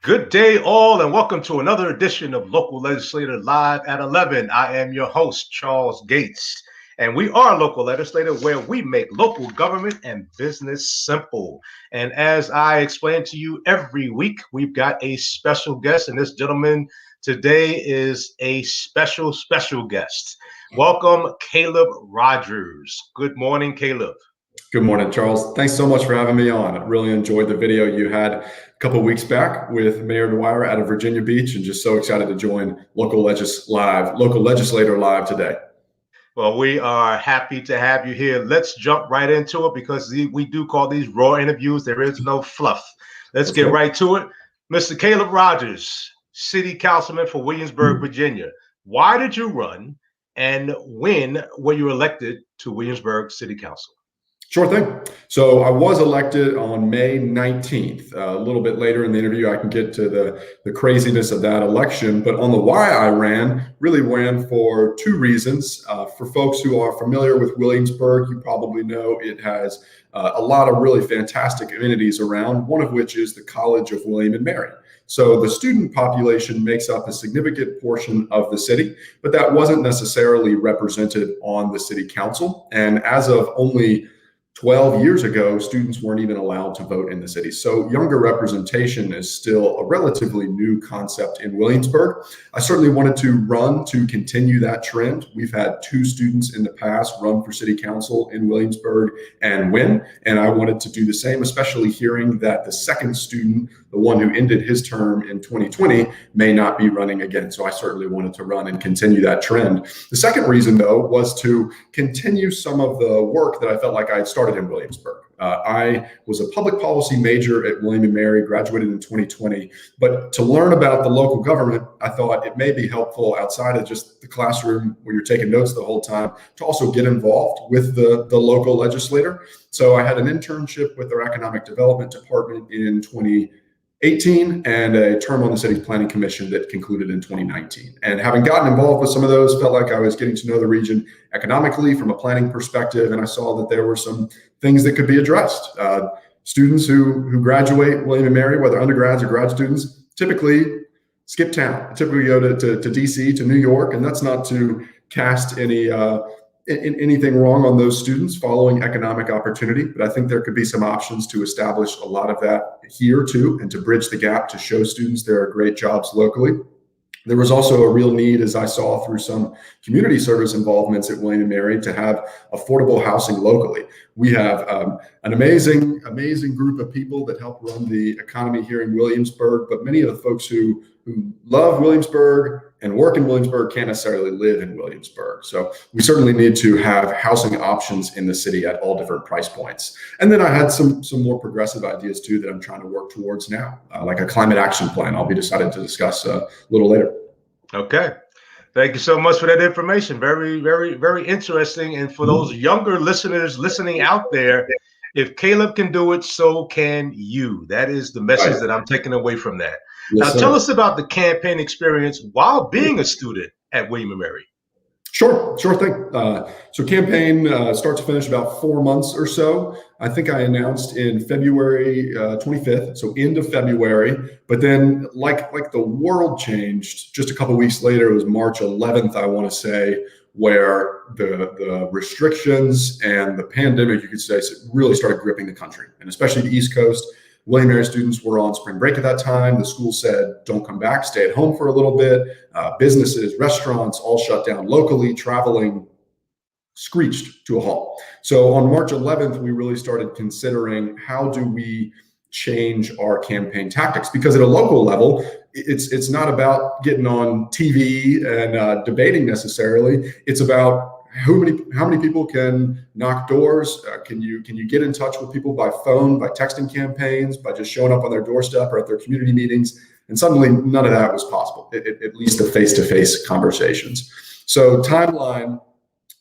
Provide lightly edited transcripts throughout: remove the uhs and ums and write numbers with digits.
Good day, all, and welcome to another edition of Local Legislator Live at 11. I am your host, Charles Gates, and we are Local Legislator, where we make local government and business simple. And as I explain to you every week, we've got a special guest, and this gentleman today is a special guest. Welcome, Caleb Rogers. Good morning, Caleb. Good morning, Charles. Thanks so much for having me on. I really enjoyed the video you had a couple of weeks back with Mayor Dwyer out of Virginia Beach, and just so excited to join Local Legislator Live today. Well, we are happy to have you here. Let's jump right into it because we do call these raw interviews. There is no fluff. Let's get right to it. Mr. Caleb Rogers, City Councilman for Williamsburg, Virginia. Why did you run, and when were you elected to Williamsburg City Council? Sure thing. So I was elected on May 19th. A little bit later in the interview, I can get to the craziness of that election. But on the why I really ran for two reasons. For folks who are familiar with Williamsburg, you probably know it has a lot of really fantastic amenities around, one of which is the College of William and Mary. So the student population makes up a significant portion of the city, but that wasn't necessarily represented on the city council. And as of only 12 years ago, students weren't even allowed to vote in the city. So younger representation is still a relatively new concept in Williamsburg. I certainly wanted to run to continue that trend. We've had two students in the past run for city council in Williamsburg and win. And I wanted to do the same, especially hearing that the second student, the one who ended his term in 2020, may not be running again. So I certainly wanted to run and continue that trend. The second reason, though, was to continue some of the work that I felt like I had started in Williamsburg. I was a public policy major at William and Mary, graduated in 2020. But to learn about the local government, I thought it may be helpful outside of just the classroom where you're taking notes the whole time to also get involved with the local legislator. So I had an internship with their economic development department in 2018 and a term on the city's planning commission that concluded in 2019. And having gotten involved with some of those, felt like I was getting to know the region economically from a planning perspective. And I saw that there were some things that could be addressed. Students who graduate William and Mary, whether undergrads or grad students, typically skip town, typically go to DC, to New York. And that's not to cast anything wrong on those students following economic opportunity, but I think there could be some options to establish a lot of that here too, and to bridge the gap to show students there are great jobs locally. There was also a real need, as I saw through some community service involvements at William and Mary, to have affordable housing locally. We have an amazing group of people that help run the economy here in Williamsburg, but many of the folks who love Williamsburg and work in Williamsburg can't necessarily live in Williamsburg. So we certainly need to have housing options in the city at all different price points. And then I had some more progressive ideas too that I'm trying to work towards now, like a climate action plan I'll be decided to discuss a little later. Okay. Thank you so much for that information. Very, very, very interesting. And for those younger listeners listening out there, if Caleb can do it, so can you. That is the message that I'm taking away from that. Yes, now, tell us about the campaign experience while being a student at William and Mary. Sure thing. So campaign start to finish about 4 months or so. I think I announced in February 25th, so end of February. But then like the world changed just a couple of weeks later, it was March 11th, I want to say, where the restrictions and the pandemic, you could say, really started gripping the country, and especially the East Coast. William and Mary students were on spring break at that time. The school said, don't come back, stay at home for a little bit. Businesses, restaurants, all shut down locally. Traveling screeched to a halt. So on March 11th, we really started considering, how do we change our campaign tactics? Because at a local level, it's not about getting on TV and debating necessarily. It's about how many people can knock doors? Can you get in touch with people by phone, by texting campaigns, by just showing up on their doorstep or at their community meetings? And suddenly none of that was possible, at least the face-to-face conversations. So timeline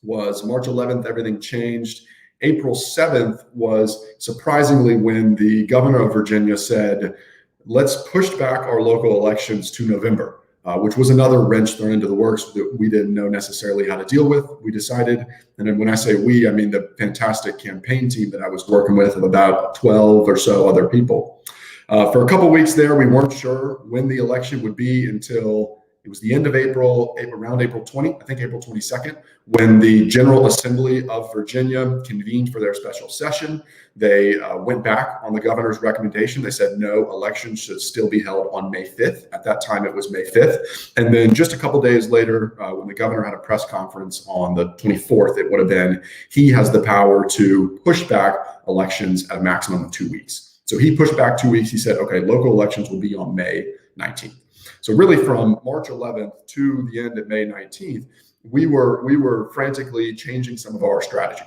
was March 11th, everything changed. April 7th was surprisingly when the governor of Virginia said, let's push back our local elections to November. Which was another wrench thrown into the works that we didn't know necessarily how to deal with. We decided, and then when I say we, I mean the fantastic campaign team that I was working with of about 12 or so other people. For a couple of weeks there, we weren't sure when the election would be until it was the end of April, around April 20, I think April 22nd, when the General Assembly of Virginia convened for their special session. They went back on the governor's recommendation. They said no, elections should still be held on May 5th. At that time, it was May 5th. And then just a couple days later, when the governor had a press conference on the 24th, it would have been, he has the power to push back elections at a maximum of 2 weeks. So he pushed back 2 weeks. He said, okay, local elections will be on May 19th. So really from March 11th to the end of May 19th, we were frantically changing some of our strategy.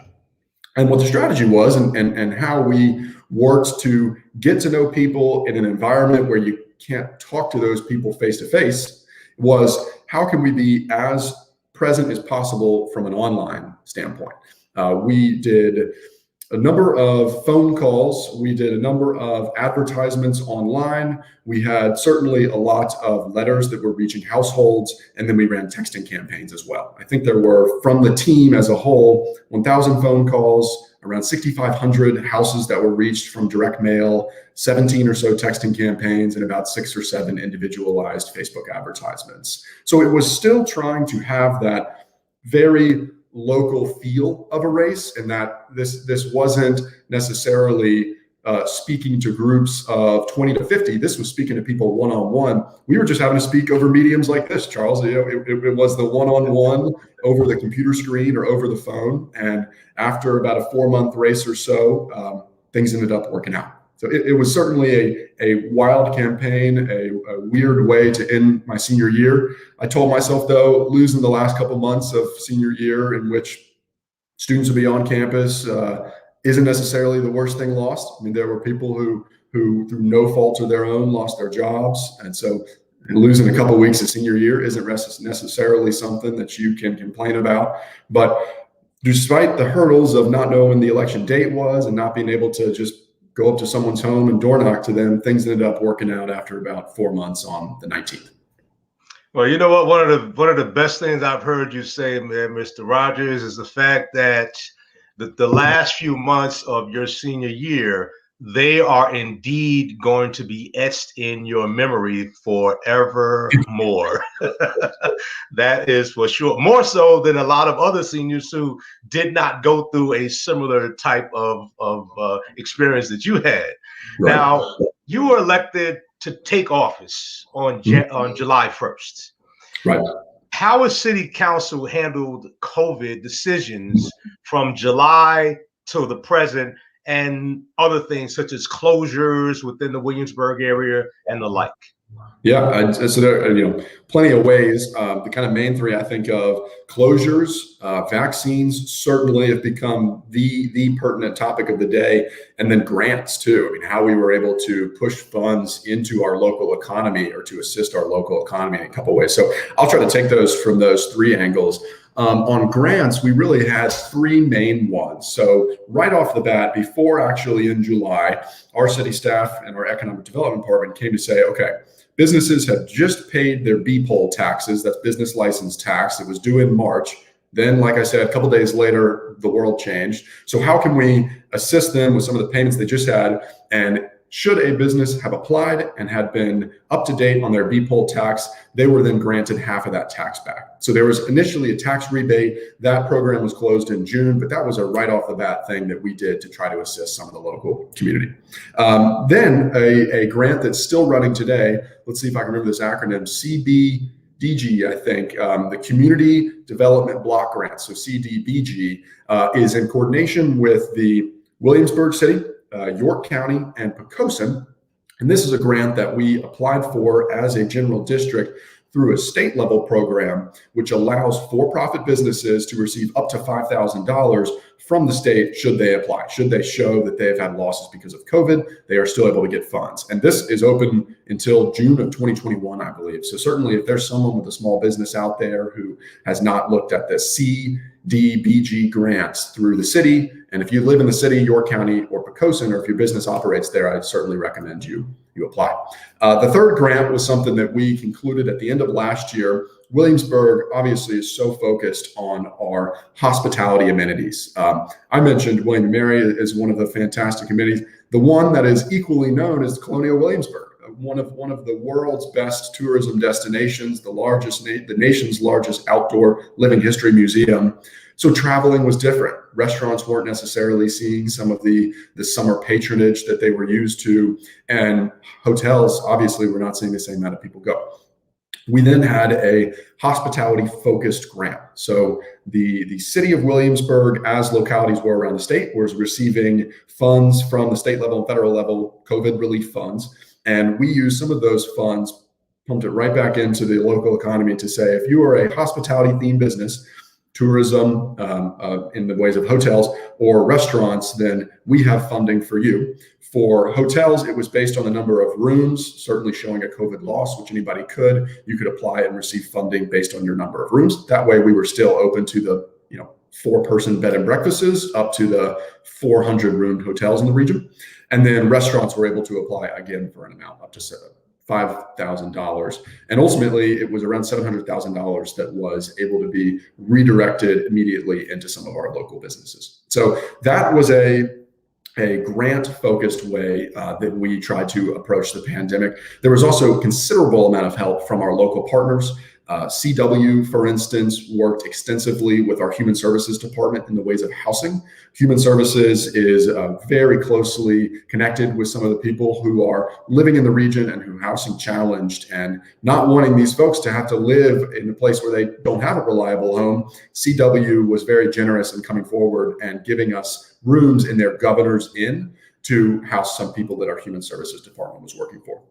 And what the strategy was and how we worked to get to know people in an environment where you can't talk to those people face to face was, how can we be as present as possible from an online standpoint? We did a number of phone calls. We did a number of advertisements online. We had certainly a lot of letters that were reaching households, and then we ran texting campaigns as well. I think there were, from the team as a whole, 1,000 phone calls, around 6,500 houses that were reached from direct mail, 17 or so texting campaigns, and about 6 or 7 individualized Facebook advertisements. So it was still trying to have that very local feel of a race, and that this wasn't necessarily speaking to groups of 20 to 50. This was speaking to people one-on-one. We were just having to speak over mediums like this, Charles. It was the one-on-one over the computer screen or over the phone. And after about a 4-month race or so, things ended up working out. So it was certainly a wild campaign, a weird way to end my senior year. I told myself, though, losing the last couple months of senior year in which students would be on campus isn't necessarily the worst thing lost. I mean, there were people who through no fault of their own lost their jobs. And so losing a couple of weeks of senior year isn't necessarily something that you can complain about. But despite the hurdles of not knowing when the election date was and not being able to just go up to someone's home and door knock to them, things ended up working out after about 4 months on the 19th. Well, you know what? One of the best things I've heard you say, man, Mr. Rogers, is the fact that the last few months of your senior year, they are indeed going to be etched in your memory forevermore. That is for sure. More so than a lot of other seniors who did not go through a similar type of experience that you had. Right. Now, you were elected to take office on July 1st. Right. How has City Council handled COVID decisions from July to the present, and other things such as closures within the Williamsburg area and the like? Yeah, so there are plenty of ways. The kind of main three I think of: closures, vaccines certainly have become the pertinent topic of the day, and then grants too. I mean, how we were able to push funds into our local economy or to assist our local economy in a couple of ways. So I'll try to take those from those 3 angles. On grants, we really had 3 main ones. So right off the bat, before actually in July, our city staff and our economic development department came to say, okay, businesses have just paid their B-poll taxes. That's business license tax. It was due in March. Then, like I said, a couple days later, the world changed. So how can we assist them with some of the payments they just had? And should a business have applied and had been up to date on their B-poll tax, they were then granted half of that tax back. So there was initially a tax rebate. That program was closed in June, but that was a right off the bat thing that we did to try to assist some of the local community. Then a grant that's still running today, let's see if I can remember this acronym, CBDG, I think, the Community Development Block Grant, so CDBG, is in coordination with the Williamsburg City, York County, and Poquoson. And this is a grant that we applied for as a general district through a state level program, which allows for-profit businesses to receive up to $5,000 from the state should they apply. Should they show that they've had losses because of COVID, they are still able to get funds. And this is open until June of 2021, I believe. So certainly if there's someone with a small business out there who has not looked at the CDBG grants through the city, and if you live in the city, York County, or Poquoson, or if your business operates there, I certainly recommend you apply. The third grant was something that we concluded at the end of last year. Williamsburg obviously is so focused on our hospitality amenities. I mentioned William & Mary is one of the fantastic amenities. The one that is equally known is Colonial Williamsburg, one of the world's best tourism destinations, the nation's largest outdoor living history museum. So traveling was different. Restaurants weren't necessarily seeing some of the summer patronage that they were used to, and hotels obviously were not seeing the same amount of people go. We then had a hospitality-focused grant. So the city of Williamsburg, as localities were around the state, was receiving funds from the state level and federal level COVID relief funds. And we used some of those funds, pumped it right back into the local economy to say, if you are a hospitality-themed business, tourism in the ways of hotels or restaurants, then we have funding for you. For hotels, it was based on the number of rooms, certainly showing a COVID loss, which anybody could. You could apply and receive funding based on your number of rooms. That way we were still open to the 4-person bed and breakfasts up to the 400-room hotels in the region. And then restaurants were able to apply again for an amount up to $5,000. And ultimately, it was around $700,000 that was able to be redirected immediately into some of our local businesses. So that was a grant-focused way that we tried to approach the pandemic. There was also a considerable amount of help from our local partners. CW, for instance, worked extensively with our Human Services Department in the ways of housing. Human Services is very closely connected with some of the people who are living in the region and who are housing challenged, and not wanting these folks to have to live in a place where they don't have a reliable home. CW was very generous in coming forward and giving us rooms in their Governor's Inn to house some people that our Human Services Department was working for.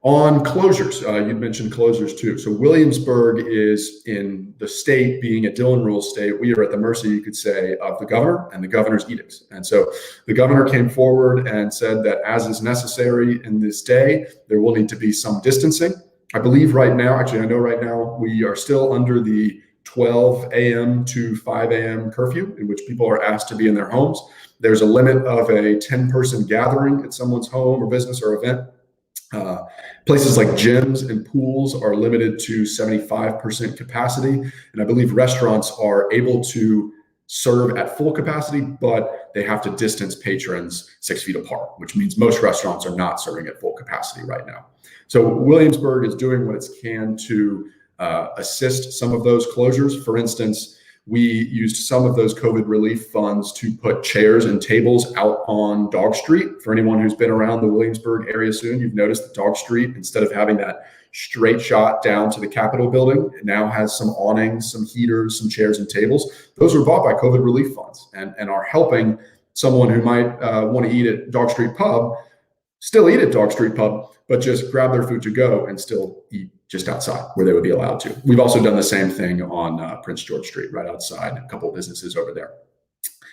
On closures, you mentioned closures too. So Williamsburg is in the state, being a Dillon rule state, we are at the mercy, you could say, of the governor and the governor's edicts. And so the governor came forward and said that as is necessary in this day, there will need to be some distancing. I believe right now, actually I know right now, we are still under the 12 a.m. to 5 a.m. curfew in which people are asked to be in their homes. There's a limit of a 10-person gathering at someone's home or business or event. Places like gyms and pools are limited to 75% capacity. And I believe restaurants are able to serve at full capacity, but they have to distance patrons 6 feet apart, which means most restaurants are not serving at full capacity right now. So Williamsburg is doing what it can to assist some of those closures. For instance, we used some of those COVID relief funds to put chairs and tables out on Dog Street. For anyone who's been around the Williamsburg area soon, you've noticed that Dog Street, instead of having that straight shot down to the Capitol building, it now has some awnings, some heaters, some chairs and tables. Those were bought by COVID relief funds and are helping someone who might want to eat at Dog Street Pub still eat at Dog Street Pub, but just grab their food to go and still eat just outside where they would be allowed to. We've also done the same thing on Prince George Street, right outside, a couple of businesses over there.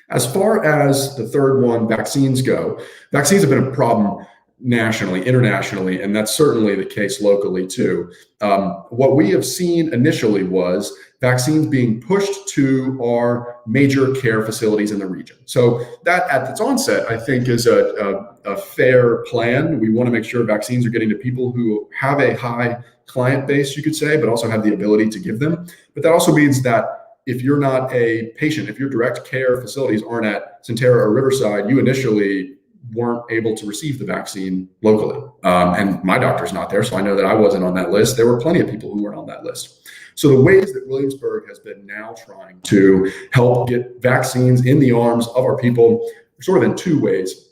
As far as the third one, vaccines go, vaccines have been a problem nationally, internationally, and that's certainly the case locally too. What we have seen initially was vaccines being pushed to our major care facilities in the region. So that at its onset, I think, is a fair plan. We want to make sure vaccines are getting to people who have a high client base, you could say, but also have the ability to give them. But that also means that if you're not a patient, if your direct care facilities aren't at Centerra or Riverside, you initially weren't able to receive the vaccine locally. And my doctor's not there, so I know that I wasn't on that list. There were plenty of people who weren't on that list. So the ways that Williamsburg has been now trying to help get vaccines in the arms of our people, sort of in two ways.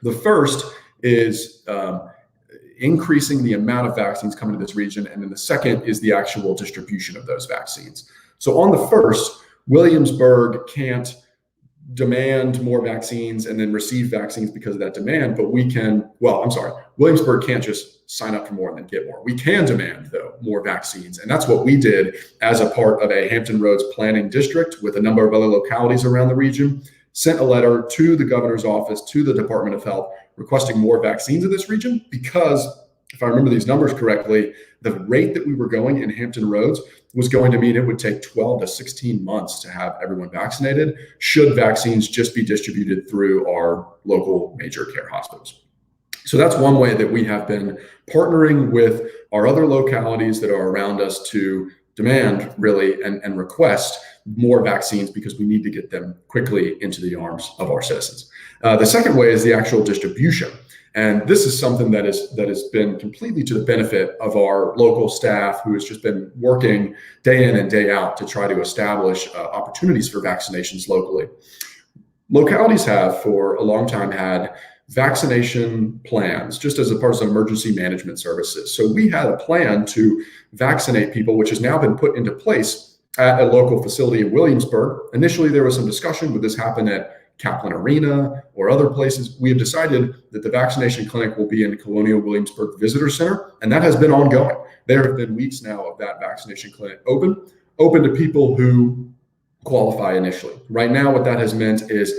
The first is increasing the amount of vaccines coming to this region. And then the second is the actual distribution of those vaccines. So on the first, Williamsburg can't demand more vaccines and then receive vaccines because of that demand, but we can, Williamsburg can't just sign up for more and then get more. We can demand, though, more vaccines. And that's what we did as a part of a Hampton Roads planning district with a number of other localities around the region, sent a letter to the governor's office, to the Department of Health, requesting more vaccines in this region because, if I remember these numbers correctly, the rate that we were going in Hampton Roads was going to mean it would take 12 to 16 months to have everyone vaccinated, should vaccines just be distributed through our local major care hospitals. So that's one way that we have been partnering with our other localities that are around us to demand really and request more vaccines because we need to get them quickly into the arms of our citizens. The second way is the actual distribution. And this is something that has been completely to the benefit of our local staff, who has just been working day in and day out to try to establish opportunities for vaccinations locally. Localities have for a long time had vaccination plans just as a part of emergency management services. So we had a plan to vaccinate people, which has now been put into place at a local facility in Williamsburg. Initially, there was some discussion, would this happen at Kaplan Arena or other places? We have decided that the vaccination clinic will be in Colonial Williamsburg Visitor Center, and that has been ongoing. There have been weeks now of that vaccination clinic open to people who qualify initially. Right now, what that has meant is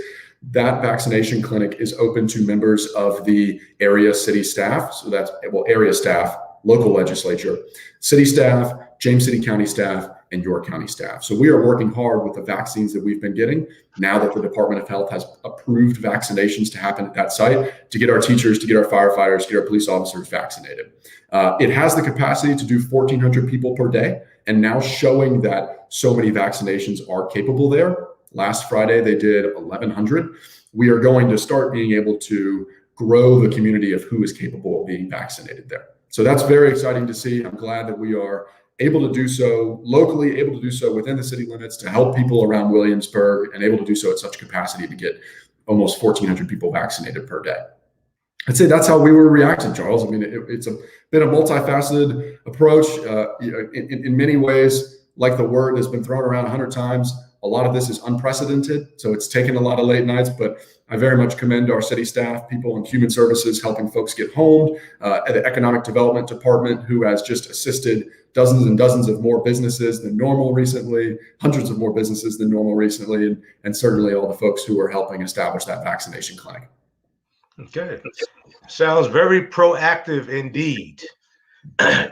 that vaccination clinic is open to members of the area city staff. So that's, area staff, local legislature, city staff, James City County staff, and York County staff. So we are working hard with the vaccines that we've been getting now that the Department of Health has approved vaccinations to happen at that site, to get our teachers, to get our firefighters, to get our police officers vaccinated. It has the capacity to do 1,400 people per day, and now showing that so many vaccinations are capable there. Last Friday, they did 1,100. We are going to start being able to grow the community of who is capable of being vaccinated there. So that's very exciting to see. I'm glad that we are able to do so locally, able to do so within the city limits to help people around Williamsburg, and able to do so at such capacity to get almost 1,400 people vaccinated per day. I'd say that's how we were reacting, Charles. I mean, it's been a multifaceted approach. In many ways, like the word has been thrown around 100 times, a lot of this is unprecedented. So it's taken a lot of late nights, but I very much commend our city staff, people in human services, helping folks get home, at the economic development department, who has just assisted dozens and dozens of more businesses than normal recently, hundreds of more businesses than normal recently, and certainly all the folks who are helping establish that vaccination clinic. Okay. Sounds very proactive indeed.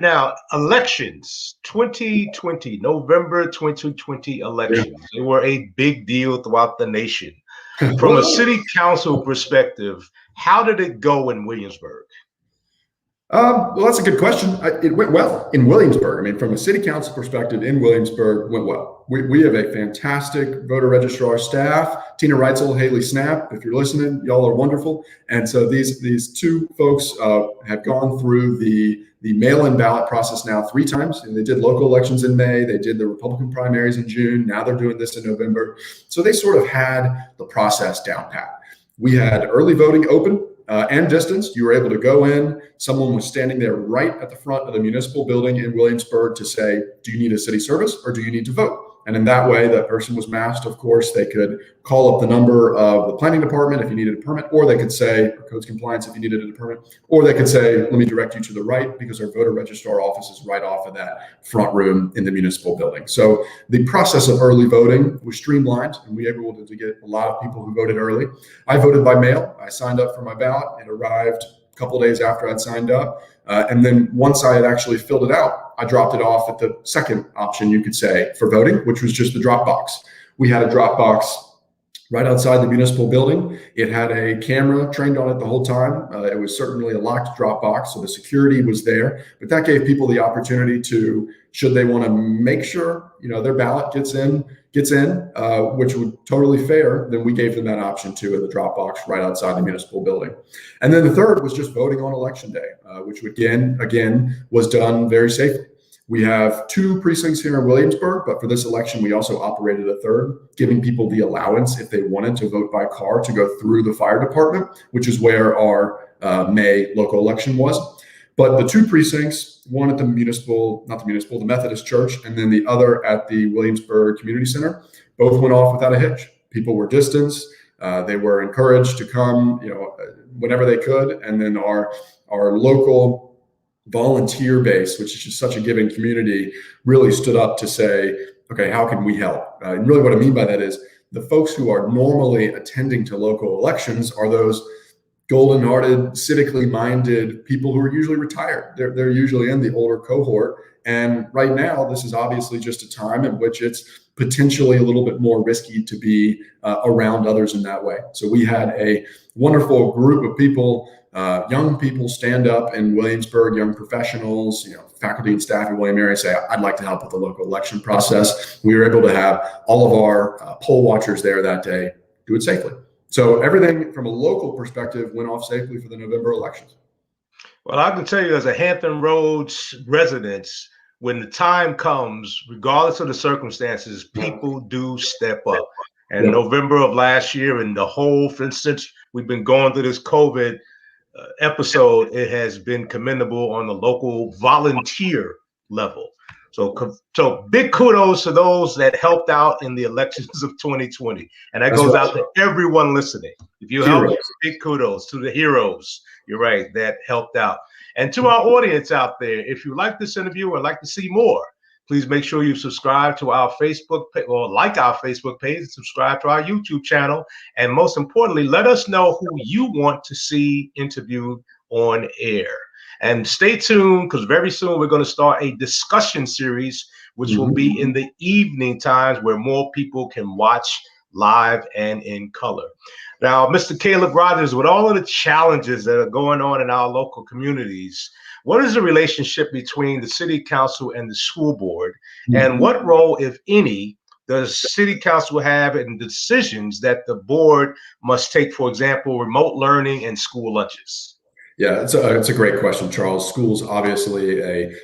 Now, elections, 2020, November 2020 elections, they were a big deal throughout the nation. From a city council perspective, how did it go in Williamsburg? Well, that's a good question. It went well in Williamsburg. I mean, from a city council perspective, in Williamsburg, went well. We have a fantastic voter registrar staff. Tina Reitzel, Haley Snap, if you're listening, y'all are wonderful. And so these two folks have gone through the mail-in ballot process now 3 times. And they did local elections in May. They did the Republican primaries in June. Now they're doing this in November. So they sort of had the process down pat. We had early voting open. And distance. You were able to go in. Someone was standing there right at the front of the municipal building in Williamsburg to say, do you need a city service or do you need to vote? And in that way, that person was masked. Of course, they could call up the number of the planning department if you needed a permit, or they could say, or codes compliance if you needed a permit, or they could say, let me direct you to the right, because our voter registrar office is right off of that front room in the municipal building. So the process of early voting was streamlined, and we were able to get a lot of people who voted early. I voted by mail. I signed up for my ballot. It arrived a couple days after I'd signed up. And then once I had actually filled it out, I dropped it off at the second option, you could say, for voting, which was just the drop box. We had a drop box right outside the municipal building. It had a camera trained on it the whole time. It was certainly a locked drop box, so the security was there. But that gave people the opportunity to, should they want to make sure their ballot gets in, which would totally fair, then we gave them that option too in the drop box right outside the municipal building. And then the third was just voting on election day, which again was done very safely. We have 2 precincts here in Williamsburg, but for this election, we also operated a third, giving people the allowance, if they wanted to vote by car, to go through the fire department, which is where our May local election was. But the 2 precincts, one at the the Methodist Church, and then the other at the Williamsburg Community Center, both went off without a hitch. People were distanced. They were encouraged to come, whenever they could. And then our local volunteer base, which is just such a giving community, really stood up to say, okay, how can we help? And really what I mean by that is the folks who are normally attending to local elections are those golden-hearted, civically minded people who are usually retired. They're usually in the older cohort. And right now, this is obviously just a time in which it's potentially a little bit more risky to be around others in that way. So we had a wonderful group of people, young people, stand up in Williamsburg, young professionals, faculty and staff at William & Mary say, I'd like to help with the local election process. We were able to have all of our poll watchers there that day do it safely. So everything from a local perspective went off safely for the November elections. Well, I can tell you as a Hampton Roads resident, when the time comes, regardless of the circumstances, people do step up. And Yep. November of last year and the whole, for instance, we've been going through this COVID episode, it has been commendable on the local volunteer level. So big kudos to those that helped out in the elections of 2020. And that That's goes right. out to everyone listening. If you Heroes. helped, big kudos to the heroes. You're right, that helped out. And to our audience out there, if you like this interview and like to see more, please make sure you subscribe to our Facebook or like our Facebook page and subscribe to our YouTube channel. And most importantly, let us know who you want to see interviewed on air. And stay tuned, because very soon we're going to start a discussion series, which will be in the evening times where more people can watch live and in color. Now, Mr. Caleb Rogers, with all of the challenges that are going on in our local communities, what is the relationship between the city council and the school board? And what role, if any, does city council have in the decisions that the board must take, for example, remote learning and school lunches? Yeah, it's a great question, Charles. Schools,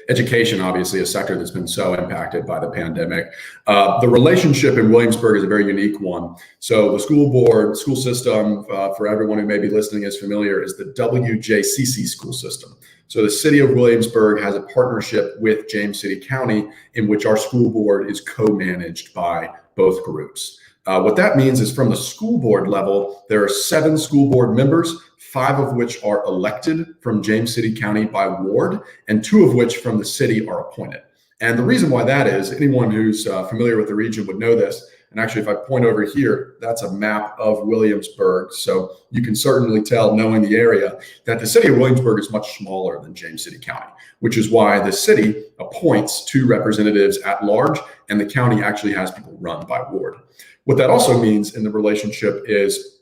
education, obviously a sector that's been so impacted by the pandemic. The relationship in Williamsburg is a very unique one. So the school board, school system, for everyone who may be listening is familiar, is the WJCC school system. So the city of Williamsburg has a partnership with James City County in which our school board is co-managed by both groups. What that means is from the school board level, there are 7 school board members, 5 of which are elected from James City County by ward, and 2 of which from the city are appointed. And the reason why that is, anyone who's familiar with the region would know this. And actually, if I point over here, that's a map of Williamsburg. So you can certainly tell, knowing the area, that the city of Williamsburg is much smaller than James City County, which is why the city appoints 2 representatives at large, and the county actually has people run by ward. What that also means in the relationship is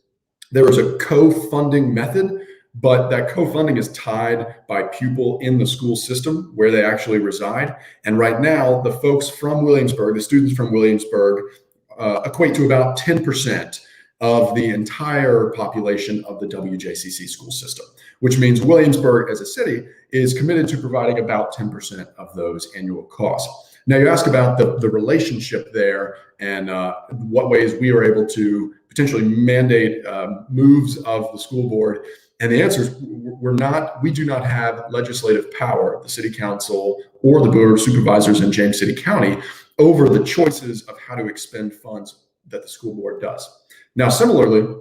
there is a co-funding method, but that co-funding is tied by pupil in the school system where they actually reside. And right now, the folks from Williamsburg, the students from Williamsburg, equate to about 10% of the entire population of the WJCC school system, which means Williamsburg as a city is committed to providing about 10% of those annual costs. Now, you ask about the relationship there and what ways we are able to potentially mandate moves of the school board. And the answer is we do not have legislative power, the city council or the board of supervisors in James City County, over the choices of how to expend funds that the school board does. Now, similarly,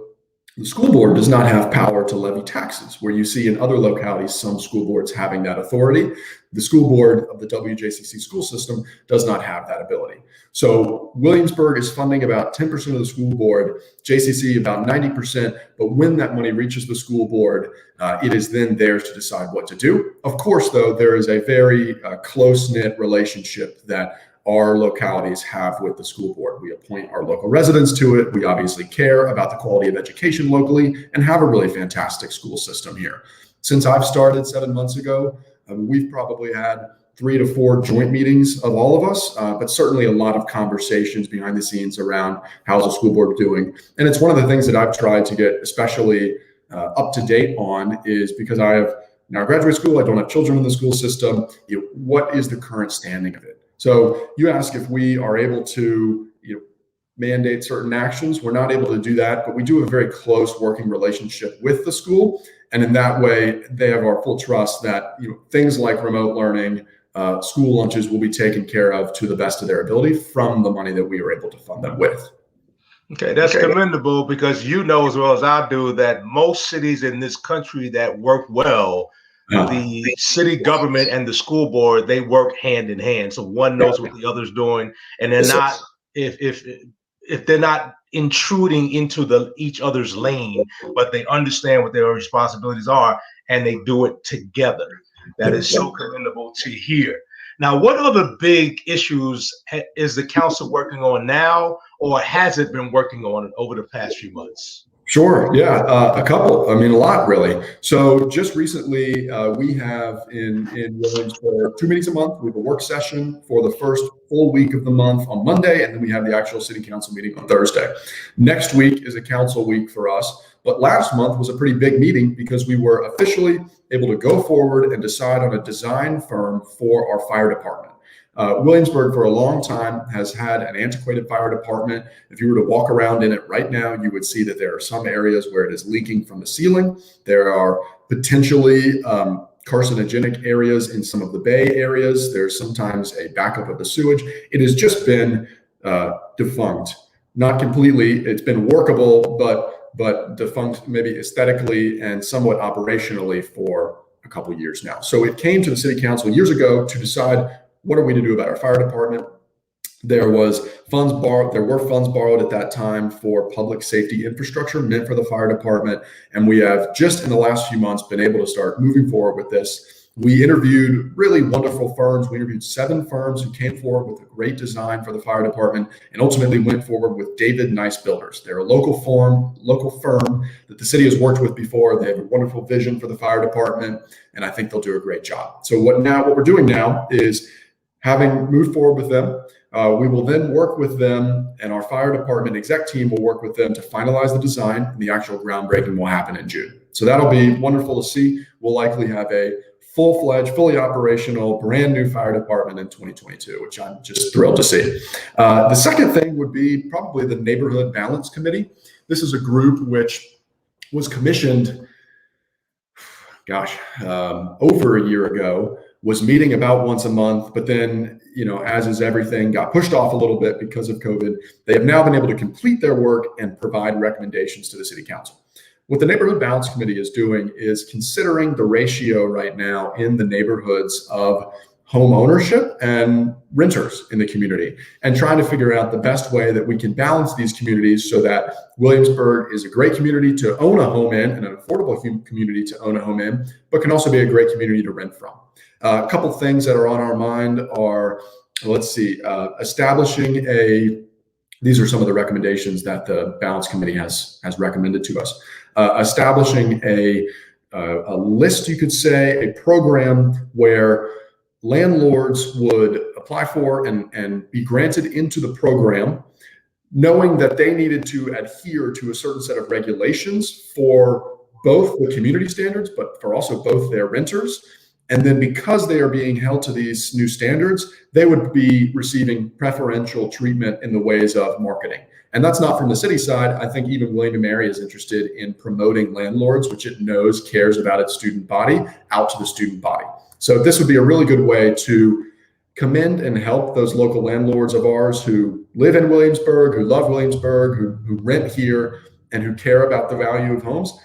the school board does not have power to levy taxes, where you see in other localities some school boards having that authority. The school board of the WJCC school system does not have that ability. So Williamsburg is funding about 10% of the school board, JCC about 90%, but when that money reaches the school board, it is then theirs to decide what to do. Of course, though, there is a very close-knit relationship that our localities have with the school board. We appoint our local residents to it. We obviously care about the quality of education locally and have a really fantastic school system here. Since I've started 7 months ago, we've probably had 3 to 4 joint meetings of all of us, but certainly a lot of conversations behind the scenes around how's the school board doing. And it's one of the things that I've tried to get especially up to date on, is because I have now graduate school, I don't have children in the school system. What is the current standing of it? So you ask if we are able to mandate certain actions. We're not able to do that, but we do have a very close working relationship with the school. And in that way, they have our full trust that things like remote learning, school lunches will be taken care of to the best of their ability from the money that we are able to fund them with. Okay, that's commendable, because you know as well as I do that most cities in this country that work well, the city government and the school board, they work hand in hand. So one knows what the other's doing, and they're not if they're not intruding into each other's lane, but they understand what their responsibilities are and they do it together. That is so commendable to hear. Now, what other big issues is the council working on now, or has it been working on over the past few months? Sure. Yeah. A couple. I mean, a lot, really. So just recently, we have in Williamsburg 2 meetings a month. We have a work session for the first full week of the month on Monday, and then we have the actual city council meeting on Thursday. Next week is a council week for us. But last month was a pretty big meeting because we were officially able to go forward and decide on a design firm for our fire department. Williamsburg for a long time has had an antiquated fire department. If you were to walk around in it right now, you would see that there are some areas where it is leaking from the ceiling. There are potentially carcinogenic areas in some of the bay areas. There's sometimes a backup of the sewage. It has just been defunct. Not completely. It's been workable, but defunct maybe aesthetically and somewhat operationally for a couple of years now. So it came to the city council years ago to decide, what are we to do about our fire department? There were funds borrowed at that time for public safety infrastructure meant for the fire department. And we have just in the last few months been able to start moving forward with this. We interviewed really wonderful firms. We interviewed 7 firms who came forward with a great design for the fire department and ultimately went forward with David Nice Builders. They're a local firm that the city has worked with before. They have a wonderful vision for the fire department, and I think they'll do a great job. So what we're doing now is, having moved forward with them, we will then work with them, and our fire department exec team will work with them to finalize the design, and the actual groundbreaking will happen in June. So that'll be wonderful to see. We'll likely have a full-fledged, fully operational, brand new fire department in 2022, which I'm just thrilled to see. The second thing would be probably the Neighborhood Balance Committee. This is a group which was commissioned, over a year ago, was meeting about once a month, but then, as is everything, got pushed off a little bit because of COVID. They have now been able to complete their work and provide recommendations to the city council. What the Neighborhood Balance Committee is doing is considering the ratio right now in the neighborhoods of home ownership and renters in the community, and trying to figure out the best way that we can balance these communities so that Williamsburg is a great community to own a home in and an affordable community to own a home in, but can also be a great community to rent from. A couple things that are on our mind are, establishing these are some of the recommendations that the Balance Committee has recommended to us. Establishing a list, you could say, a program where landlords would apply for and be granted into the program, knowing that they needed to adhere to a certain set of regulations for both the community standards, but for also both their renters. And then because they are being held to these new standards, they would be receiving preferential treatment in the ways of marketing. And that's not from the city side. I think even William & Mary is interested in promoting landlords, which it knows cares about its student body, out to the student body. So this would be a really good way to commend and help those local landlords of ours who live in Williamsburg, who love Williamsburg, who rent here, and who care about the value of homes.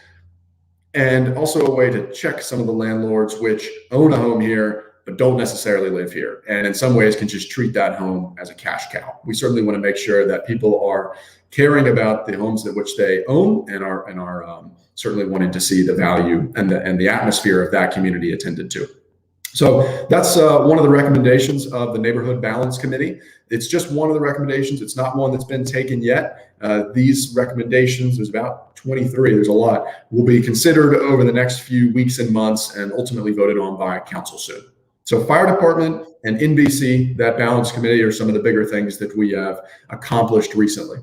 And also a way to check some of the landlords which own a home here, but don't necessarily live here, and in some ways can just treat that home as a cash cow. We certainly want to make sure that people are caring about the homes that which they own and are certainly wanting to see the value and the atmosphere of that community attended to. So that's one of the recommendations of the Neighborhood Balance Committee. It's just one of the recommendations. It's not one that's been taken yet. These recommendations, there's about 23, there's a lot, will be considered over the next few weeks and months and ultimately voted on by council soon. So fire department and NBC, that balance committee, are some of the bigger things that we have accomplished recently.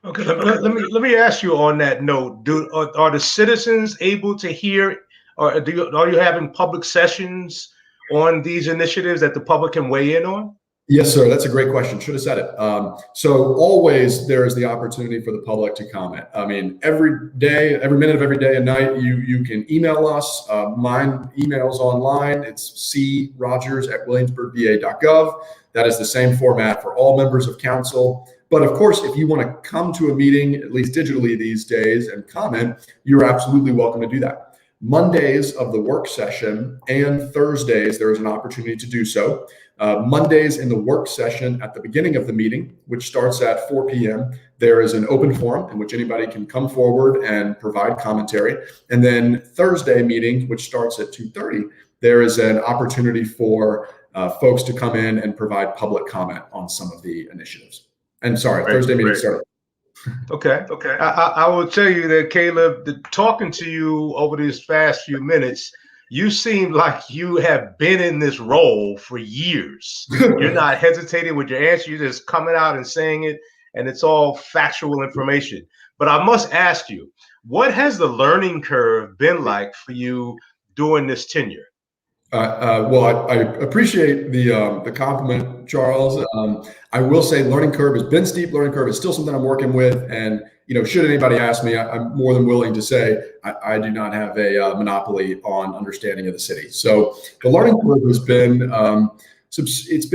Okay, let me ask you on that note, are the citizens able to hear, or are you having public sessions on these initiatives that the public can weigh in on? Yes, sir. That's a great question. Should have said it. So always there is the opportunity for the public to comment. I mean, every day, every minute of every day and night, you can email us. Mine email's online. It's crogers@williamsburgva.gov. That is the same format for all members of council. But of course, if you want to come to a meeting, at least digitally these days, and comment, you're absolutely welcome to do that. Mondays of the work session and Thursdays, there is an opportunity to do so. Mondays in the work session at the beginning of the meeting, which starts at 4 p.m., there is an open forum in which anybody can come forward and provide commentary. And then Thursday meeting, which starts at 2:30, there is an opportunity for folks to come in and provide public comment on some of the initiatives. And sorry, Thursday meeting started. Okay. Okay. I will tell you that, Caleb, talking to you over these past few minutes, you seem like you have been in this role for years. You're not hesitating with your answer. You're just coming out and saying it, and it's all factual information. But I must ask you, what has the learning curve been like for you during this tenure? Well, I appreciate the compliment, Charles. I will say learning curve has been steep. Learning curve is still something I'm working with, and should anybody ask me, I'm more than willing to say I do not have a monopoly on understanding of the city. So the learning curve has been it's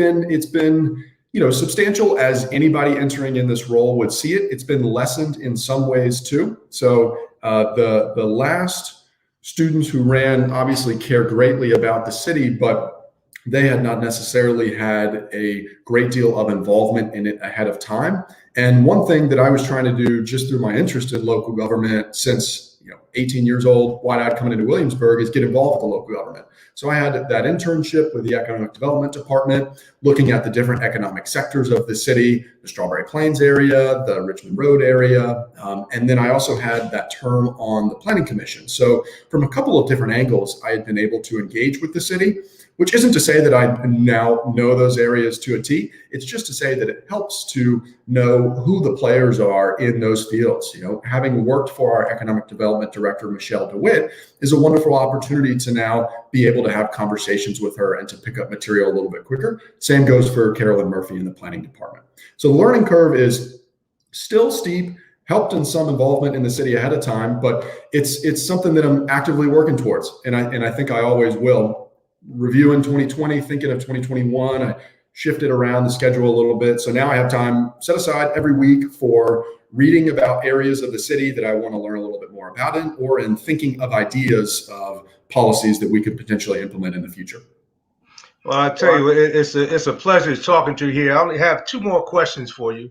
been substantial as anybody entering in this role would see it. It's been lessened in some ways too. So the last students who ran obviously cared greatly about the city, but they had not necessarily had a great deal of involvement in it ahead of time. And one thing that I was trying to do just through my interest in local government since 18 years old, wide-eyed coming into Williamsburg, is get involved with the local government. So I had that internship with the economic development department, looking at the different economic sectors of the city, the Strawberry Plains area, the Richmond Road area. And then I also had that term on the planning commission. So from a couple of different angles, I had been able to engage with the city, which isn't to say that I now know those areas to a T. It's just to say that it helps to know who the players are in those fields. Having worked for our economic development director, Michelle DeWitt, is a wonderful opportunity to now be able to have conversations with her and to pick up material a little bit quicker. Same goes for Carolyn Murphy in the planning department. So the learning curve is still steep, helped in some involvement in the city ahead of time, but it's something that I'm actively working towards. And I think I always will. Reviewing 2020, thinking of 2021, I shifted around the schedule a little bit. So now I have time set aside every week for reading about areas of the city that I want to learn a little bit more about it, or in thinking of ideas of policies that we could potentially implement in the future. Well, I tell you, it's a pleasure talking to you here. I only have two more questions for you,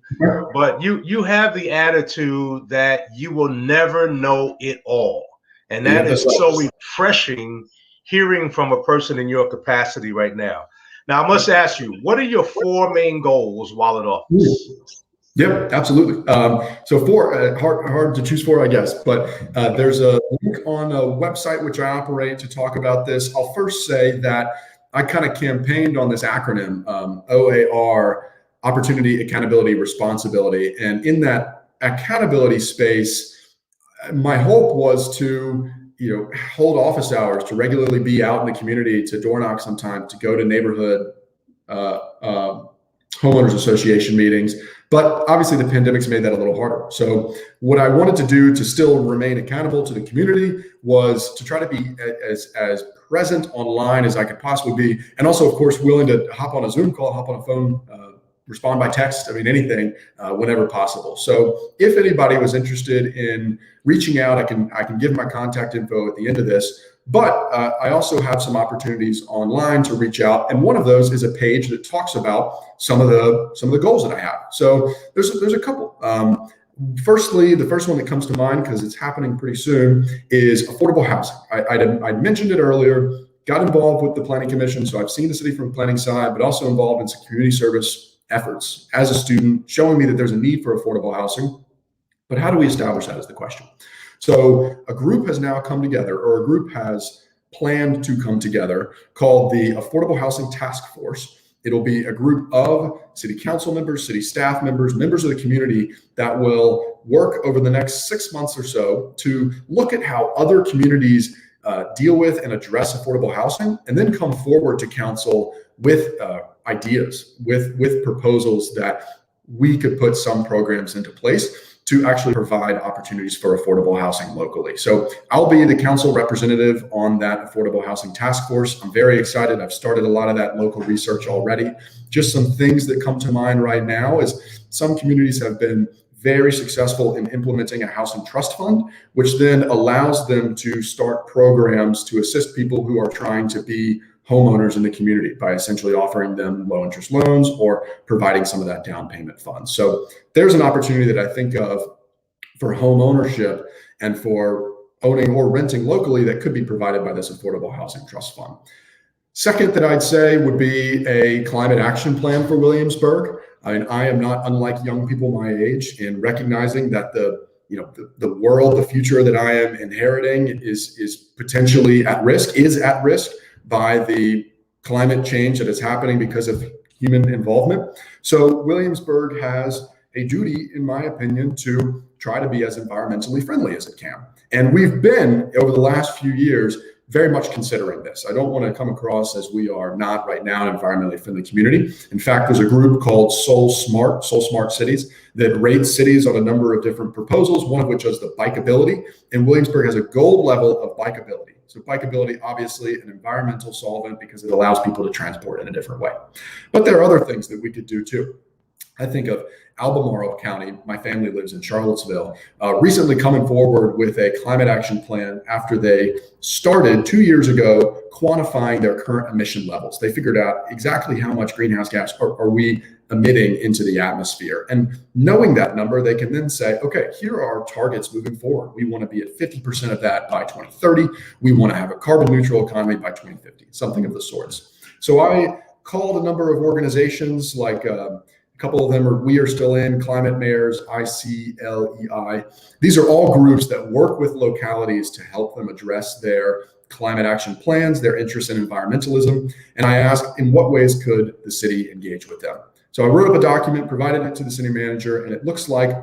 but you have the attitude that you will never know it all, and that is so refreshing hearing from a person in your capacity right now. Now, I must ask you, what are your four main goals while in office? Yep, absolutely. So four, hard to choose four, I guess, but there's a link on a website which I operate to talk about this. I'll first say that I kind of campaigned on this acronym, OAR, Opportunity, Accountability, Responsibility. And in that accountability space, my hope was to hold office hours, to regularly be out in the community, to door knock sometimes, to go to neighborhood homeowners association meetings. But obviously the pandemic's made that a little harder. So what I wanted to do to still remain accountable to the community was to try to be as present online as I could possibly be. And also, of course, willing to hop on a Zoom call, hop on a phone, respond by text, anything, whenever possible. So if anybody was interested in reaching out, I can give my contact info at the end of this, but I also have some opportunities online to reach out. And one of those is a page that talks about some of the goals that I have. So there's a couple. Firstly, the first one that comes to mind, because it's happening pretty soon, is affordable housing. I mentioned it earlier, got involved with the Planning Commission. So I've seen the city from the planning side, but also involved in some community service efforts as a student, showing me that there's a need for affordable housing. But how do we establish that is the question. So a group has now come together, or a group has planned to come together, called the Affordable Housing Task Force. It'll be a group of city council members, city staff members, members of the community that will work over the next 6 months or so to look at how other communities deal with and address affordable housing, and then come forward to council with ideas, with proposals that we could put some programs into place to actually provide opportunities for affordable housing locally. So I'll be the council representative on that affordable housing task force. I'm very excited. I've started a lot of that local research already. Just some things that come to mind right now is some communities have been very successful in implementing a housing trust fund, which then allows them to start programs to assist people who are trying to be homeowners in the community by essentially offering them low interest loans or providing some of that down payment fund. So there's an opportunity that I think of for home ownership and for owning or renting locally that could be provided by this affordable housing trust fund. Second that I'd say would be a climate action plan for Williamsburg. I am not unlike young people my age in recognizing that the world, the future that I am inheriting is potentially at risk, is at risk by the climate change that is happening because of human involvement. So Williamsburg has a duty, in my opinion, to try to be as environmentally friendly as it can. And we've been, over the last few years, very much considering this. I don't want to come across as we are not right now an environmentally friendly community. In fact, there's a group called Soul Smart Cities, that rates cities on a number of different proposals, one of which is the bikeability. And Williamsburg has a gold level of bikeability. So bikeability, obviously an environmental solvent because it allows people to transport in a different way. But there are other things that we could do too. I think of Albemarle County, my family lives in Charlottesville, recently coming forward with a climate action plan after they started 2 years ago quantifying their current emission levels. They figured out exactly how much greenhouse gas are we emitting into the atmosphere. And knowing that number, they can then say, okay, here are our targets moving forward. We want to be at 50% of that by 2030. We want to have a carbon neutral economy by 2050, something of the sorts. So I called a number of organizations like a couple of them are We Are Still In, Climate Mayors, ICLEI. These are all groups that work with localities to help them address their climate action plans, their interest in environmentalism. And I asked, in what ways could the city engage with them? So I wrote up a document, provided it to the city manager, and it looks like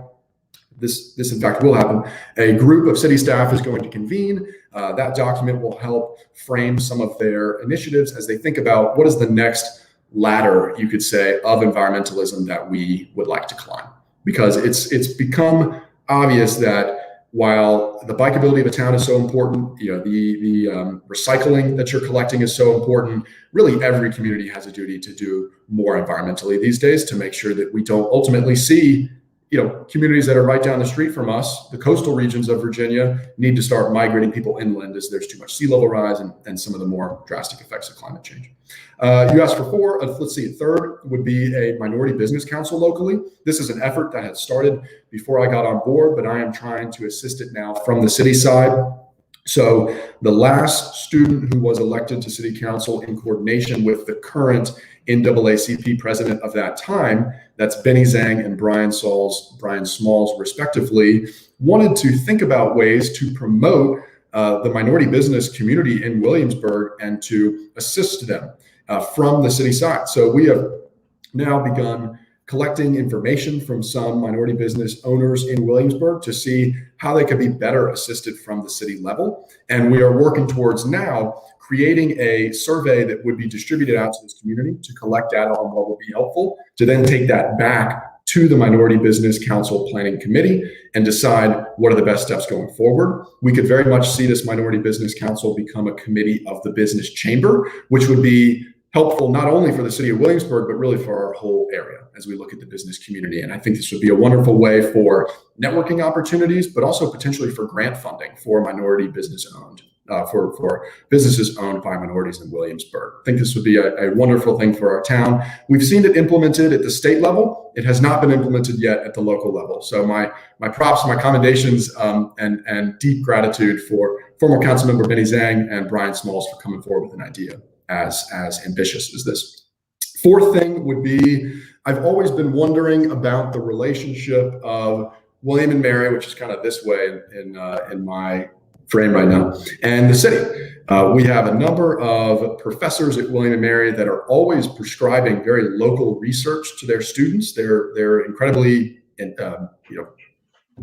this in fact will happen. A group of city staff is going to convene. That document will help frame some of their initiatives as they think about what is the next ladder, you could say, of environmentalism that we would like to climb. Because it's become obvious that while the bikeability of a town is so important, the recycling that you're collecting is so important, really every community has a duty to do more environmentally these days to make sure that we don't ultimately see communities that are right down the street from us, the coastal regions of Virginia, need to start migrating people inland as there's too much sea level rise and some of the more drastic effects of climate change. You asked for four. Let's see. Third would be a minority business council locally. This is an effort that had started before I got on board, but I am trying to assist it now from the city side. So the last student who was elected to city council in coordination with the current NAACP president of that time, that's Benny Zhang and Brian Smalls, respectively, wanted to think about ways to promote the minority business community in Williamsburg and to assist them from the city side. So we have now begun collecting information from some minority business owners in Williamsburg to see how they could be better assisted from the city level. And we are working towards now creating a survey that would be distributed out to this community to collect data on what would be helpful, to then take that back to the Minority Business Council Planning Committee and decide what are the best steps going forward. We could very much see this Minority Business Council become a committee of the business chamber, which would be helpful not only for the city of Williamsburg, but really for our whole area as we look at the business community. And I think this would be a wonderful way for networking opportunities, but also potentially for grant funding for minority business owned, for businesses owned by minorities in Williamsburg. I think this would be a wonderful thing for our town. We've seen it implemented at the state level. It has not been implemented yet at the local level. So my props, my commendations, and deep gratitude for former Councilmember Benny Zhang and Brian Smalls for coming forward with an idea as ambitious as this. Fourth thing would be, I've always been wondering about the relationship of William and Mary, which is kind of this way in my frame right now, and the city. We have a number of professors at William and Mary that are always prescribing very local research to their students. They're incredibly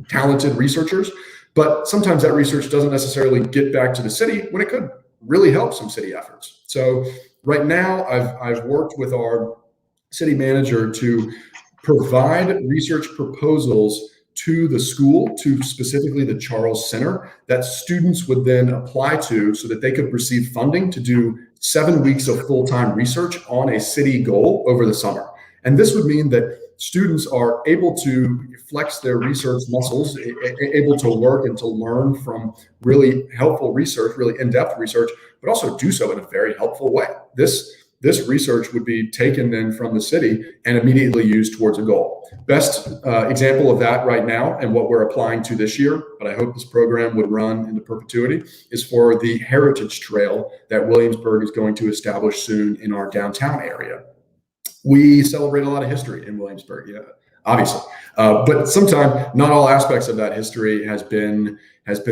talented researchers, but sometimes that research doesn't necessarily get back to the city when it could really help some city efforts. So right now, I've worked with our city manager to provide research proposals to the school, to specifically the Charles Center, that students would then apply to so that they could receive funding to do 7 weeks of full-time research on a city goal over the summer. And this would mean that students are able to flex their research muscles, able to work and to learn from really helpful research, really in-depth research, but also do so in a very helpful way. This research would be taken then from the city and immediately used towards a goal. Best example of that right now, and what we're applying to this year, but I hope this program would run into perpetuity, is for the Heritage Trail that Williamsburg is going to establish soon in our downtown area. We celebrate a lot of history in Williamsburg, yeah, obviously, but sometimes not all aspects of that history has been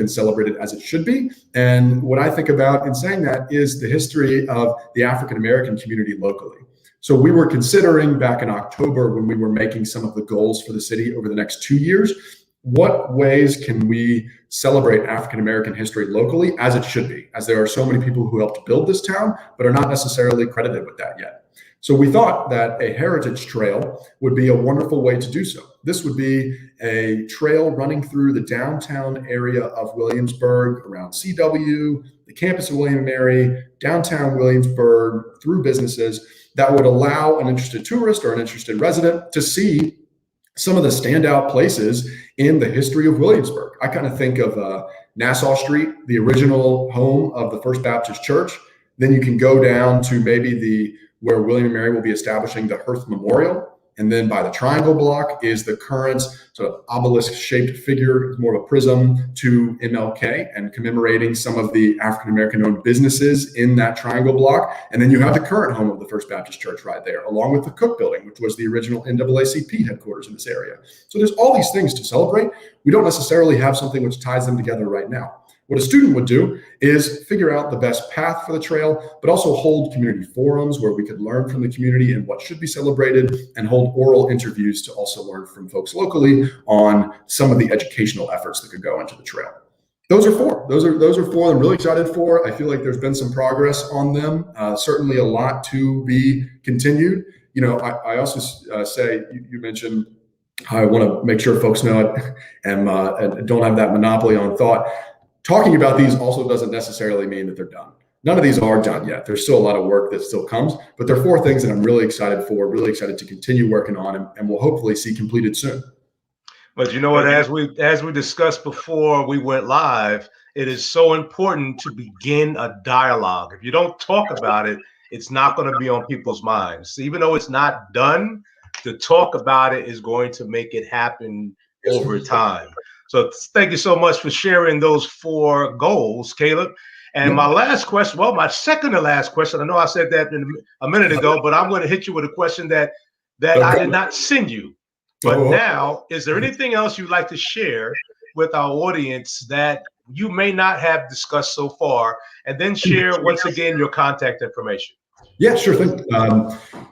celebrated as it should be. And what I think about in saying that is the history of the African American community locally. So we were considering back in October, when we were making some of the goals for the city over the next 2 years, what ways can we celebrate African American history locally as it should be, as there are so many people who helped build this town but are not necessarily credited with that yet. So we thought that a heritage trail would be a wonderful way to do so. This would be a trail running through the downtown area of Williamsburg, around CW, the campus of William and Mary, downtown Williamsburg, through businesses, that would allow an interested tourist or an interested resident to see some of the standout places in the history of Williamsburg. I kind of think of Nassau Street, the original home of the First Baptist Church. Then you can go down to maybe where William and Mary will be establishing the Hearth Memorial. And then by the triangle block is the current sort of obelisk-shaped figure, more of a prism, to MLK, and commemorating some of the African-American-owned businesses in that triangle block. And then you have the current home of the First Baptist Church right there, along with the Cook Building, which was the original NAACP headquarters in this area. So there's all these things to celebrate. We don't necessarily have something which ties them together right now. What a student would do is figure out the best path for the trail, but also hold community forums where we could learn from the community and what should be celebrated, and hold oral interviews to also learn from folks locally on some of the educational efforts that could go into the trail. Those are four. Those are four I'm really excited for. I feel like there's been some progress on them. Certainly a lot to be continued. You know, I also say, you mentioned, I want to make sure folks know it and don't have that monopoly on thought. Talking about these also doesn't necessarily mean that they're done. None of these are done yet. There's still a lot of work that still comes, but there are four things that I'm really excited for, really excited to continue working on, and we'll hopefully see completed soon. But you know what, as we discussed before we went live, it is so important to begin a dialogue. If you don't talk about it, it's not going to be on people's minds. Even though it's not done, to talk about it is going to make it happen over time. So thank you so much for sharing those four goals, Caleb. And my last question, well, my second to last question, I know I said that a minute ago, but I'm going to hit you with a question that I did not send you. But now, is there anything else you'd like to share with our audience that you may not have discussed so far? And then share, once again, your contact information. Yeah, sure thing.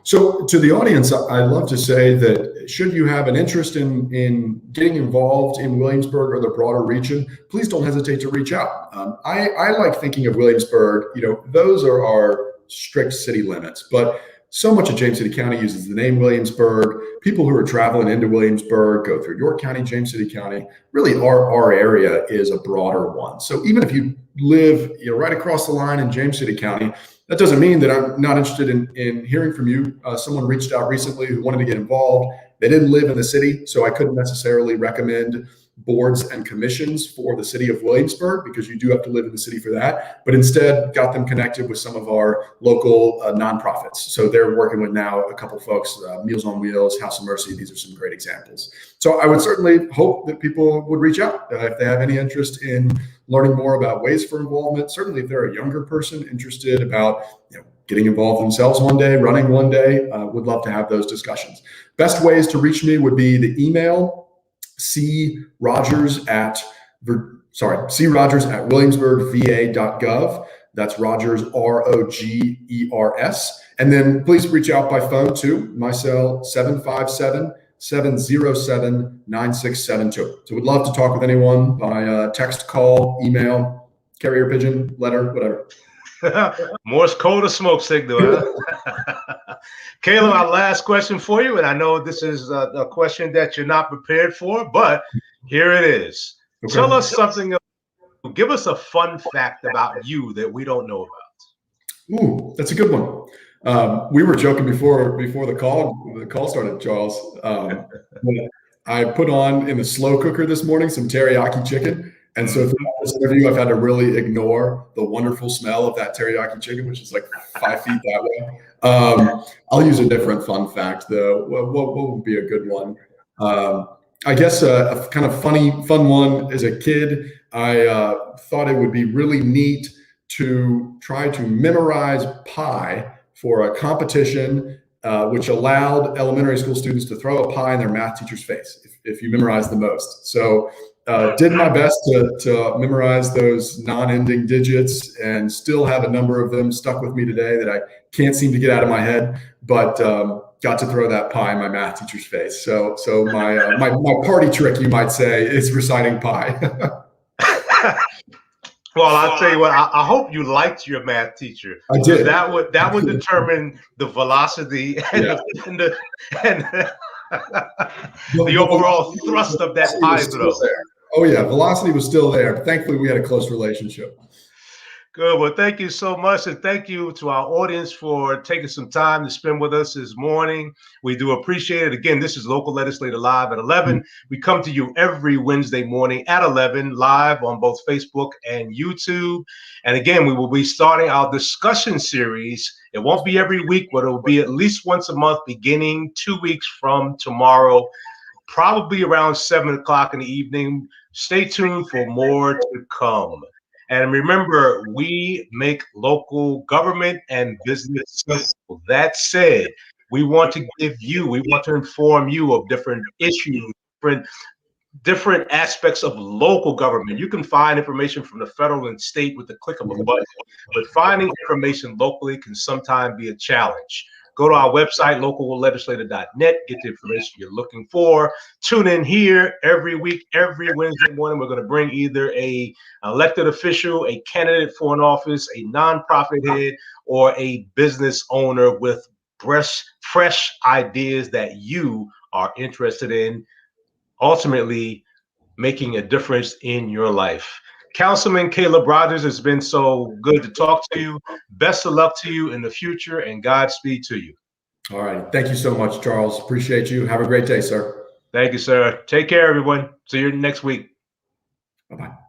So to the audience, I'd love to say that should you have an interest in getting involved in Williamsburg or the broader region, please don't hesitate to reach out. I like thinking of Williamsburg, those are our strict city limits, but so much of James City County uses the name Williamsburg. People who are traveling into Williamsburg go through York County, James City County. Really, our area is a broader one. So even if you live right across the line in James City County, that doesn't mean that I'm not interested in hearing from you. Someone reached out recently who wanted to get involved. They didn't live in the city, so I couldn't necessarily recommend boards and commissions for the city of Williamsburg, because you do have to live in the city for that, but instead got them connected with some of our local nonprofits. So they're working with now a couple folks, Meals on Wheels, House of Mercy. These are some great examples. So I would certainly hope that people would reach out if they have any interest in learning more about ways for involvement. Certainly if they're a younger person interested about getting involved themselves one day, running one day, would love to have those discussions. Best ways to reach me would be the email, crogers at williamsburgva.gov. That's Rogers, Rogers. And then please reach out by phone to my cell, 757-707-9672. So we'd love to talk with anyone by text, call, email, carrier pigeon, letter, whatever. Morse code or smoke signal. Huh? Caleb, our last question for you, and I know this is a question that you're not prepared for, but here it is. Okay. Tell us something. Give us a fun fact about you that we don't know about. Ooh, that's a good one. We were joking before the call started, Charles. I put on in the slow cooker this morning some teriyaki chicken. And so throughout this interview, I've had to really ignore the wonderful smell of that teriyaki chicken, which is like 5 feet that way. I'll use a different fun fact, though. What would be a good one? I guess a kind of fun one. As a kid, I thought it would be really neat to try to memorize pi for a competition which allowed elementary school students to throw a pie in their math teacher's face if you memorize the most. So did my best to memorize those non-ending digits, and still have a number of them stuck with me today that I can't seem to get out of my head, but got to throw that pie in my math teacher's face. So my party trick, you might say, is reciting pi. Well, I'll tell you what. I hope you liked your math teacher. I did. That would determine the velocity and the overall thrust of that pie throw. Oh yeah, velocity was still there, but thankfully we had a close relationship. Good. Well, thank you so much. And thank you to our audience for taking some time to spend with us this morning. We do appreciate it. Again, this is Local Legislator Live at 11. We come to you every Wednesday morning at 11, live on both Facebook and YouTube. And again, we will be starting our discussion series. It won't be every week, but it will be at least once a month, beginning 2 weeks from tomorrow, probably around 7 o'clock in the evening. Stay tuned for more to come. And remember, we make local government and business simple. That said, we want to inform you of different issues, different aspects of local government. You can find information from the federal and state with the click of a button, but finding information locally can sometimes be a challenge. Go to our website, locallegislator.net, get the information you're looking for. Tune in here every week, every Wednesday morning. We're going to bring either an elected official, a candidate for an office, a nonprofit head, or a business owner with fresh ideas that you are interested in, ultimately making a difference in your life. Councilman Caleb Rogers, it's been so good to talk to you. Best of luck to you in the future, and Godspeed to you. All right. Thank you so much, Charles. Appreciate you. Have a great day, sir. Thank you, sir. Take care, everyone. See you next week. Bye-bye.